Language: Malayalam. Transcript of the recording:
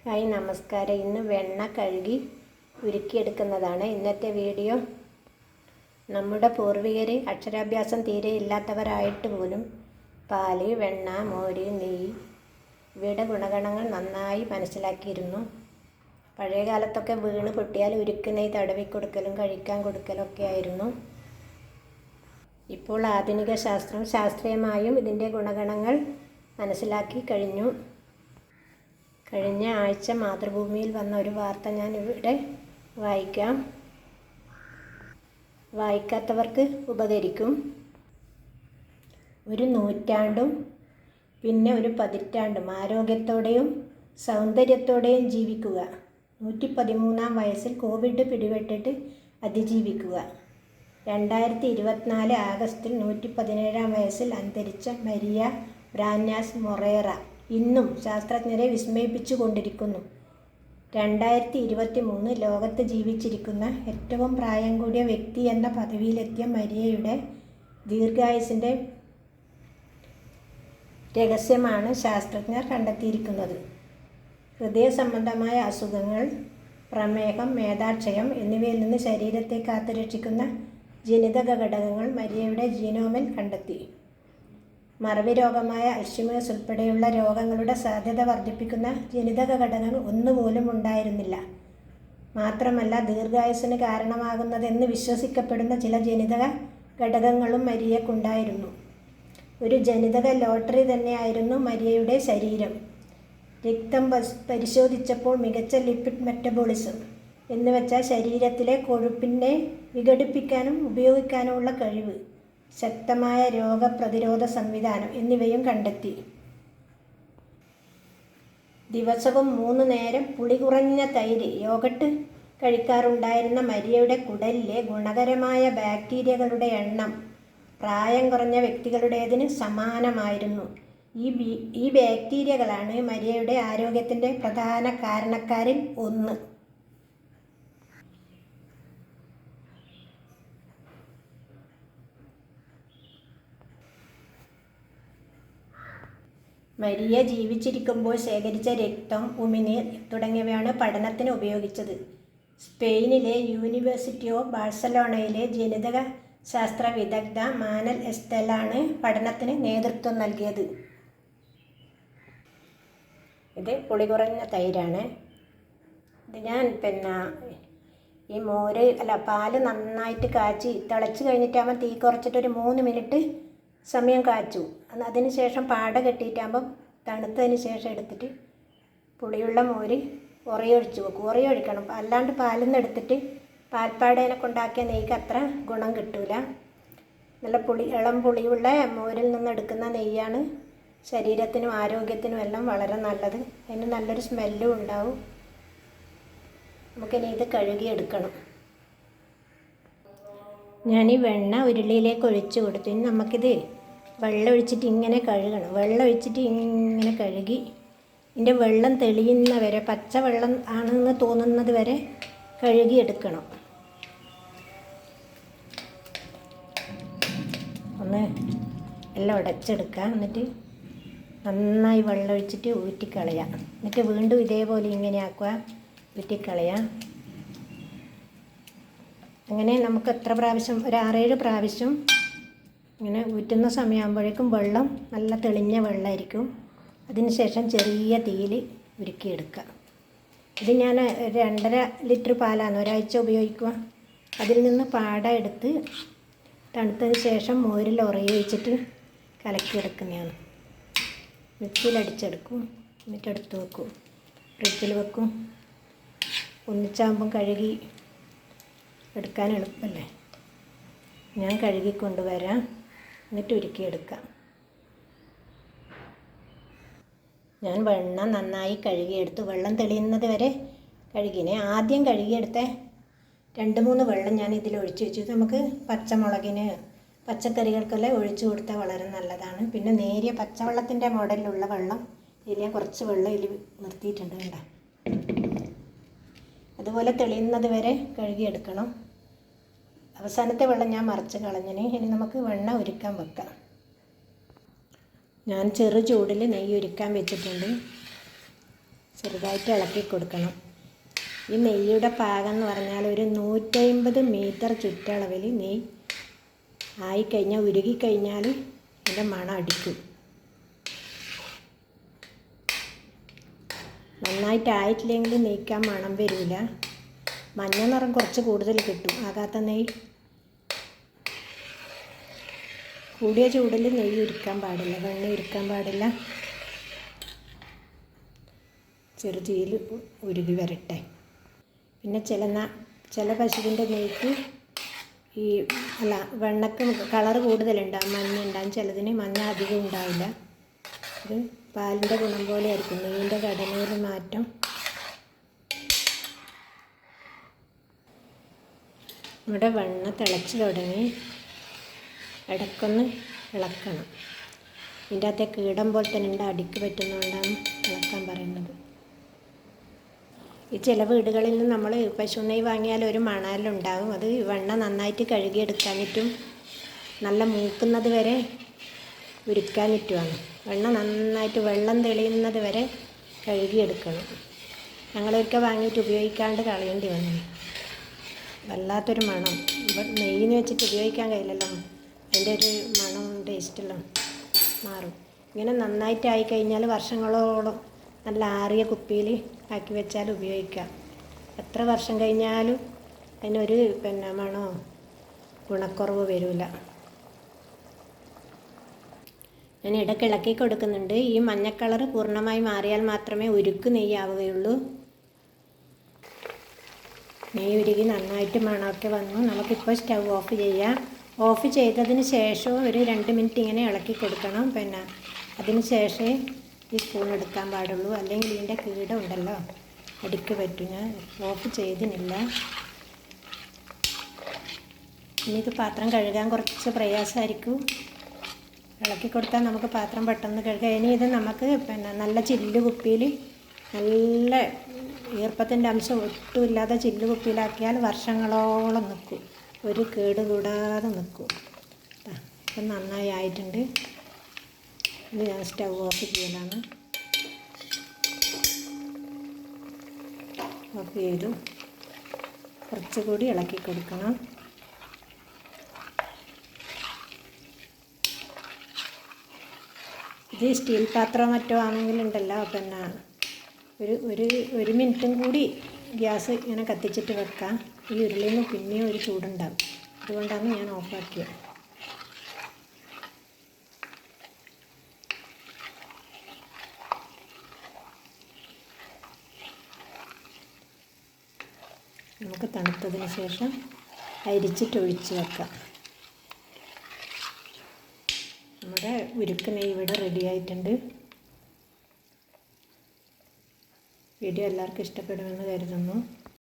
ഹായ് നമസ്കാരം. ഇന്ന് വെണ്ണ കഴുകി ഉരുക്കിയെടുക്കുന്നതാണ് ഇന്നത്തെ വീഡിയോ. നമ്മുടെ പൂർവികർ അക്ഷരാഭ്യാസം തീരെ ഇല്ലാത്തവരായിട്ട് പോലും പാല്, വെണ്ണ, മോര്, നെയ്യ് ഇവയുടെ ഗുണഗണങ്ങൾ നന്നായി മനസ്സിലാക്കിയിരുന്നു. പഴയ കാലത്തൊക്കെ വീണ് പൊട്ടിയാൽ ഉരുക്ക് നെയ്യ് തടവിക്കൊടുക്കലും കഴിക്കാൻ കൊടുക്കലും ഒക്കെ ആയിരുന്നു. ഇപ്പോൾ ആധുനിക ശാസ്ത്രം ശാസ്ത്രീയമായും ഇതിൻ്റെ ഗുണഗണങ്ങൾ മനസ്സിലാക്കി കഴിഞ്ഞു. കഴിഞ്ഞ ആഴ്ച മാതൃഭൂമിയിൽ വന്ന ഒരു വാർത്ത ഞാൻ ഇവിടെ വായിക്കാം. വായിക്കാത്തവർക്ക് ഉപകരിക്കും. ഒരു നൂറ്റാണ്ടും പിന്നെ ഒരു പതിറ്റാണ്ടും ആരോഗ്യത്തോടെയും സൗന്ദര്യത്തോടെയും ജീവിക്കുക. 113-ാം വയസ്സിൽ കോവിഡ് പിടിപെട്ടിട്ട് അതിജീവിക്കുക. 2024 ആഗസ്റ്റിൽ 117-ാം വയസ്സിൽ അന്തരിച്ച മരിയ ബ്രാന്യാസ് മൊറേറ ഇന്നും ശാസ്ത്രജ്ഞരെ വിസ്മയിപ്പിച്ചു കൊണ്ടിരിക്കുന്നു. 2023 ലോകത്ത് ജീവിച്ചിരിക്കുന്ന ഏറ്റവും പ്രായം കൂടിയ വ്യക്തി എന്ന പദവിയിലെത്തിയ മരിയയുടെ ദീർഘായുസ്സിൻ്റെ രഹസ്യമാണ് ശാസ്ത്രജ്ഞർ കണ്ടെത്തിയിരിക്കുന്നത്. ഹൃദയ സംബന്ധമായ അസുഖങ്ങൾ, പ്രമേഹം, മേധാക്ഷയം എന്നിവയിൽ നിന്ന് ശരീരത്തെ കാത്തുരക്ഷിക്കുന്ന ജനിതക ഘടകങ്ങൾ മരിയയുടെ ജീനോമിൽ കണ്ടെത്തി. മറവി രോഗമായ അൽഷിമേഴ്സ് ഉൾപ്പെടെയുള്ള രോഗങ്ങളുടെ സാധ്യത വർദ്ധിപ്പിക്കുന്ന ജനിതക ഘടകങ്ങൾ ഒന്നുപോലും ഉണ്ടായിരുന്നില്ല. മാത്രമല്ല, ദീർഘായുസ്സിന് കാരണമാകുന്നതെന്ന് വിശ്വസിക്കപ്പെടുന്ന ചില ജനിതക ഘടകങ്ങളും മരിയക്കുണ്ടായിരുന്നു. ഒരു ജനിതക ലോട്ടറി തന്നെയായിരുന്നു മരിയയുടെ ശരീരം. രക്തം പരിശോധിച്ചപ്പോൾ മികച്ച ലിപ്പിഡ് മെറ്റബോളിസം എന്നുവെച്ചാൽ ശരീരത്തിലെ കൊഴുപ്പിനെ വിഘടിപ്പിക്കാനും ഉപയോഗിക്കാനുമുള്ള കഴിവ്, ശക്തമായ രോഗപ്രതിരോധ സംവിധാനം എന്നിവയും കണ്ടെത്തി. ദിവസവും 3 നേരം പുളി കുറഞ്ഞ തൈര്, യോഗട്ട് കഴിക്കാറുണ്ടായിരുന്ന മരിയയുടെ കുടലിലെ ഗുണകരമായ ബാക്ടീരിയകളുടെ എണ്ണം പ്രായം കുറഞ്ഞ വ്യക്തികളുടേതിന് സമാനമായിരുന്നു. ഈ ബാക്ടീരിയകളാണ് മരിയയുടെ ആരോഗ്യത്തിൻ്റെ പ്രധാന കാരണക്കാരിൽ ഒന്ന്. മരിയ ജീവിച്ചിരിക്കുമ്പോൾ ശേഖരിച്ച രക്തം, ഉമിനീർ തുടങ്ങിയവയാണ് പഠനത്തിന് ഉപയോഗിച്ചത്. സ്പെയിനിലെ യൂണിവേഴ്സിറ്റി ഓഫ് ബാഴ്സലോണയിലെ ജനിതക ശാസ്ത്ര വിദഗ്ധ മാനൽ എസ്റ്റലാണ് പഠനത്തിന് നേതൃത്വം നൽകിയത്. ഇത് പുളി കുറഞ്ഞ തൈരാണ്. ഇത് ഞാൻ ഈ പാല് നന്നായിട്ട് കാച്ചി തിളച്ച് കഴിഞ്ഞിട്ടാകുമ്പോൾ തീ കുറച്ചിട്ടൊരു 3 മിനിറ്റ് സമയം കാച്ചു. അതിന് ശേഷം പാട കെട്ടിയിട്ടാകുമ്പം തണുത്തതിന് ശേഷം എടുത്തിട്ട് പുളിയുള്ള മോര് ഉറയൊഴിച്ച് വെക്കും. ഉറയൊഴിക്കണം, അല്ലാണ്ട് പാലിൽ നിന്ന് എടുത്തിട്ട് പാൽപ്പാടേനെ കൊണ്ടാക്കിയ നെയ്ക്ക് അത്ര ഗുണം കിട്ടില്ല. നല്ല ഇളം പുളിയുള്ള മോരിൽ നിന്ന് എടുക്കുന്ന നെയ്യാണ് ശരീരത്തിനും ആരോഗ്യത്തിനും എല്ലാം വളരെ നല്ലത്. അതിന് നല്ലൊരു സ്മെല്ലും ഉണ്ടാവും. നമുക്കിനി ഇത് കഴുകിയെടുക്കണം. ഞാൻ ഈ വെണ്ണ ഉരുളിയിലേക്ക് ഒഴിച്ച് കൊടുത്തു. ഇനി നമുക്കിത് വെള്ളം ഒഴിച്ചിട്ട് ഇങ്ങനെ കഴുകണം. വെള്ളം ഒഴിച്ചിട്ട് ഇങ്ങനെ കഴുകി ഇതിൻ്റെ വെള്ളം തെളിയുന്ന വരെ, പച്ചവെള്ളം ആണെന്ന് തോന്നുന്നത് വരെ കഴുകിയെടുക്കണം. ഒന്ന് എല്ലാം ഉടച്ചെടുക്കുക. എന്നിട്ട് നന്നായി വെള്ളം ഒഴിച്ചിട്ട് ഊറ്റിക്കളയാം. എന്നിട്ട് വീണ്ടും ഇതേപോലെ ഇങ്ങനെ ആക്കുക, ഊറ്റിക്കളയാം. അങ്ങനെ നമുക്ക് എത്ര പ്രാവശ്യം, ഒരു 6-7 പ്രാവശ്യം ഇങ്ങനെ ഊറ്റുന്ന സമയമാകുമ്പോഴേക്കും വെള്ളം നല്ല തെളിഞ്ഞ വെള്ളമായിരിക്കും. അതിനുശേഷം ചെറിയ തീയിൽ ഉരുക്കിയെടുക്കുക. ഇത് ഞാൻ 2.5 ലിറ്റർ പാലാണ് ഒരാഴ്ച ഉപയോഗിക്കുക. അതിൽ നിന്ന് പാട എടുത്ത് തണുത്തതിന് ശേഷം മോരിൽ ഉറയൊഴിച്ചിട്ട് കലക്കിയെടുക്കുന്നതാണ്. മിക്സിയിലടിച്ചെടുക്കും, എന്നിട്ട് എടുത്ത് വെക്കും, ഫ്രിഡ്ജിൽ വെക്കും. ഒന്നിച്ചാകുമ്പം കഴുകി എടുക്കാൻ എളുപ്പമല്ലേ. ഞാൻ കഴുകിക്കൊണ്ടുവരാം, എന്നിട്ട് ഉരുക്കിയെടുക്കാം. ഞാൻ വെണ്ണ നന്നായി കഴുകിയെടുത്തു. വെള്ളം തെളിയുന്നത് വരെ കഴുകിനെ. ആദ്യം കഴുകിയെടുത്ത 2-3 വെള്ളം ഞാൻ ഇതിൽ ഒഴിച്ച് വെച്ചു. നമുക്ക് പച്ചമുളകിന്, പച്ചക്കറികൾക്കെല്ലാം ഒഴിച്ചു കൊടുത്താൽ വളരെ നല്ലതാണ്. പിന്നെ നേരിയ പച്ചവെള്ളത്തിൻ്റെ മോഡലിലുള്ള വെള്ളം ഇതിൽ ഞാൻ കുറച്ച് വെള്ളം ഇതിൽ നിർത്തിയിട്ടുണ്ട്. കണ്ട, അതുപോലെ തെളിയുന്നത് വരെ കഴുകിയെടുക്കണം. അവസാനത്തെ വെള്ളം ഞാൻ മറിച്ച് കളഞ്ഞിന്. ഇനി നമുക്ക് വെണ്ണ ഉരുക്കാൻ വെക്കാം. ഞാൻ ചെറു ചൂടിൽ നെയ്യ് ഉരുക്കാൻ വെച്ചിട്ടുണ്ട്. ചെറുതായിട്ട് ഇളക്കി കൊടുക്കണം. ഈ നെയ്യുടെ പാകം എന്ന് പറഞ്ഞാൽ ഒരു 150 മീറ്റർ ചുറ്റളവിൽ നെയ്യ് ആയിക്കഴിഞ്ഞാൽ, ഉരുകിക്കഴിഞ്ഞാൽ അതിൻ്റെ മണം അടിക്കും. നന്നായിട്ടായിട്ടില്ലെങ്കിൽ നെയ്ക്കാൻ മണം വരില്ല. മഞ്ഞ നിറം കുറച്ച് കൂടുതൽ കിട്ടും ആകാത്ത നെയ്യ്. കൂടിയ ചൂടിൽ നെയ്യ് ഉരുക്കാൻ പാടില്ല, വെണ്ണ ഉരുക്കാൻ പാടില്ല. ചെറുതീയിൽ ഉരുകി വരട്ടെ. പിന്നെ ചില പശുവിൻ്റെ നെയ്ക്ക് വെണ്ണക്ക് കളറ് കൂടുതലുണ്ടാകും, മഞ്ഞ ഉണ്ടാകും. ചിലതിന് മഞ്ഞ അധികം ഉണ്ടാവില്ല. ഇത് പാലിൻ്റെ ഗുണം പോലെ ആയിരിക്കും, നെയ്യിൻ്റെ ഘടനയിൽ മാറ്റം. ഇവിടെ വെണ്ണ തിളച്ച് തുടങ്ങി. ഇടയ്ക്കൊന്ന് ഇളക്കണം. ഇതിൻ്റെ അകത്തെ കീടം പോലെ തന്നെ ഉണ്ട്, അടിക്ക് പറ്റുന്നതുകൊണ്ടാണ് ഇളക്കാൻ പറയുന്നത്. ഈ ചില വീടുകളിൽ നമ്മൾ പശു നെയ്യ് വാങ്ങിയാൽ ഒരു മണലുണ്ടാകും. അത് വെണ്ണ നന്നായിട്ട് കഴുകിയെടുക്കാനിട്ടും നല്ല മൂക്കുന്നത് വരെ ഉരുക്കാനിട്ടുമാണ്. വെണ്ണ നന്നായിട്ട് വെള്ളം തെളിയുന്നത് വരെ കഴുകിയെടുക്കണം. ഞങ്ങളൊരിക്കൽ വാങ്ങിയിട്ട് ഉപയോഗിക്കാണ്ട് കളയേണ്ടി വന്നു. വല്ലാത്തൊരു മണം. നെയ്യിന് വെച്ചിട്ട് ഉപയോഗിക്കാൻ കഴിയില്ലല്ലോ, അതിൻ്റെ ഒരു മണവും ടേസ്റ്റെല്ലാം മാറും. ഇങ്ങനെ നന്നായിട്ടായി കഴിഞ്ഞാൽ വർഷങ്ങളോളം നല്ല ആറിയ കുപ്പിയിൽ ആക്കി വെച്ചാൽ ഉപയോഗിക്കാം. എത്ര വർഷം കഴിഞ്ഞാലും അതിനൊരു മണമോ ഗുണക്കുറവ് വരില്ല. ഞാൻ ഇടയ്ക്ക് ഇളക്കി കൊടുക്കുന്നുണ്ട്. ഈ മഞ്ഞ കളർ പൂർണ്ണമായി മാറിയാൽ മാത്രമേ ഉരുക്ക് നെയ്യാവുകയുള്ളൂ. നെയ്യ് ഉരുകി നന്നായിട്ട് മണമൊക്കെ വന്നു. നമുക്കിപ്പോൾ സ്റ്റൗ ഓഫ് ചെയ്യാം. ഓഫ് ചെയ്തതിന് ശേഷവും ഒരു 2 മിനിറ്റ് ഇങ്ങനെ ഇളക്കി കൊടുക്കണം. അതിന് ശേഷമേ ഈ സ്പൂൺ എടുക്കാൻ പാടുള്ളൂ, അല്ലെങ്കിൽ ഇതിൻ്റെ കീടം ഉണ്ടല്ലോ അടിക്ക് പറ്റും. ഞാൻ ഓഫ് ചെയ്തിട്ടില്ല. ഇനി ഇത് പാത്രം കഴുകാൻ കുറച്ച് പ്രയാസമായിരിക്കും. ഇളക്കി കൊടുത്താൽ നമുക്ക് പാത്രം പെട്ടെന്ന് കഴുകാം. ഇനി ഇത് നമുക്ക് നല്ല ചില്ല് കുപ്പിയിൽ, നല്ല ഈർപ്പത്തിൻ്റെ അംശം ഒട്ടുമില്ലാതെ ചില്ല് കുപ്പിയിലാക്കിയാൽ വർഷങ്ങളോളം നിൽക്കും, ഒരു കേട് കൂടാതെ നിൽക്കും. ഇപ്പം നന്നായി ആയിട്ടുണ്ട്. ഇത് ഞാൻ സ്റ്റൗ ഓഫ് ചെയ്യലാണ്. ഓഫ് ചെയ്തു. കുറച്ചുകൂടി ഇളക്കി കൊടുക്കണം. ഇത് സ്റ്റീൽ പാത്രം മറ്റോ ആണെങ്കിലുണ്ടല്ലോ ഒരു മിനിറ്റും കൂടി ഗ്യാസ് ഇങ്ങനെ കത്തിച്ചിട്ട് വെക്കാം. ഈ ഉരുളിയിൽ നിന്ന് പിന്നെയും ഒരു ചൂടുണ്ടാകും. അതുകൊണ്ടാണ് ഞാൻ ഓഫാക്കിയത്. നമുക്ക് തണുത്തതിന് ശേഷം അരിച്ചിട്ട് ഒഴിച്ച് വെക്കാം. നമ്മുടെ ഉരുക്ക് നെയ്യ് ഇവിടെ റെഡി ആയിട്ടുണ്ട്. വീഡിയോ എല്ലാവർക്കും ഇഷ്ടപ്പെടുമെന്ന് കരുതുന്നു.